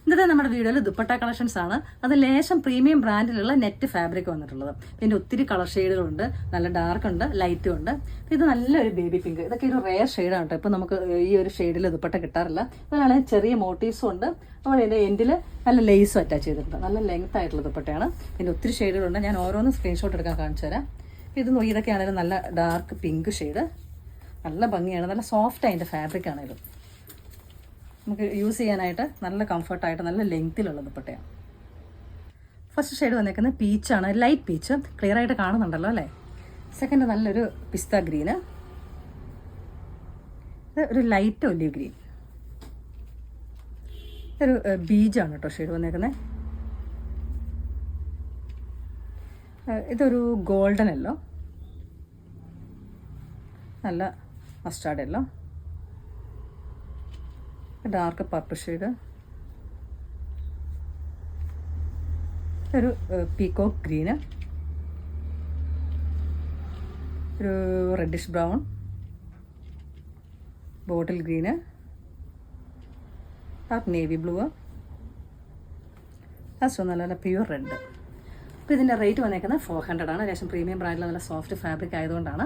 ഇന്നത്തെ നമ്മുടെ വീഡിയോയിൽ ദുപ്പട്ട കളക്ഷൻസ് ആണ്. അത് ലേശം പ്രീമിയം ബ്രാൻഡിലുള്ള നെറ്റ് ഫാബ്രിക് വന്നിട്ടുള്ളത്. ഇതിൻ്റെ ഒത്തിരി കളർ ഷെയ്ഡുകളുണ്ട്, നല്ല ഡാർക്ക് ഉണ്ട്, ലൈറ്റും ഉണ്ട്. ഇത് നല്ലൊരു ബേബി പിങ്ക്, ഇതൊക്കെ ഒരു റെയർ ഷെയ്ഡാണ് കേട്ടോ. ഇപ്പം നമുക്ക് ഈ ഒരു ഷെയ്ഡിൽ ദുപ്പട്ട കിട്ടാറില്ല. അതിനാണ് ചെറിയ മോട്ടീവ്സും ഉണ്ട്. അപ്പോൾ ഇതിൻ്റെ എൻഡിൽ നല്ല ലേസും അറ്റാച്ച് ചെയ്തിട്ടുണ്ട്. നല്ല ലെങ്ത് ആയിട്ടുള്ള ദുപ്പട്ടയാണ്. ഇതിൻ്റെ ഒത്തിരി ഷെയ്ഡുകളുണ്ട്. ഞാൻ ഓരോന്ന് സ്ക്രീൻഷോട്ട് എടുക്കാൻ കാണിച്ചു തരാം. ഇത് ഇതൊക്കെയാണെങ്കിലും നല്ല ഡാർക്ക് പിങ്ക് ഷെയ്ഡ്, നല്ല ഭംഗിയാണ്. നല്ല സോഫ്റ്റ് അതിൻ്റെ ഫാബ്രിക് ആണ് ഇത്. നമുക്ക് യൂസ് ചെയ്യാനായിട്ട് നല്ല കംഫർട്ടായിട്ട് നല്ല ലെങ്ത്തിലുള്ള ദുപ്പട്ടയാണ്. ഫസ്റ്റ് ഷെയ്ഡ് വന്നേക്കുന്നത് പീച്ചാണ്, ലൈറ്റ് പീച്ച്, ക്ലിയർ ആയിട്ട് കാണുന്നുണ്ടല്ലോ അല്ലേ. സെക്കൻഡ് നല്ലൊരു പിസ്ത ഗ്രീന്, ഇത് ഒരു ലൈറ്റ് ഒലിവ് ഗ്രീൻ. ഇതൊരു ബീജാണ് കേട്ടോ ഷെയ്ഡ് വന്നേക്കുന്നത്. ഇതൊരു ഗോൾഡൻ യെല്ലോ, നല്ല mustard yellow, dark purple shade, ഒരു പീകോക്ക് ഗ്രീന്, ഒരു റെഡിഷ് ബ്രൗൺ, ബോട്ടിൽ green, dark navy blue, last നല്ല പ്യൂർ റെഡ്. അപ്പോൾ ഇതിൻ്റെ റേറ്റ് വന്നേക്കുന്നത് 400 ആണ്. ലേശം പ്രീമിയം ബ്രാൻഡിൽ നല്ല സോഫ്റ്റ് ഫാബ്രിക് ആയതുകൊണ്ടാണ്.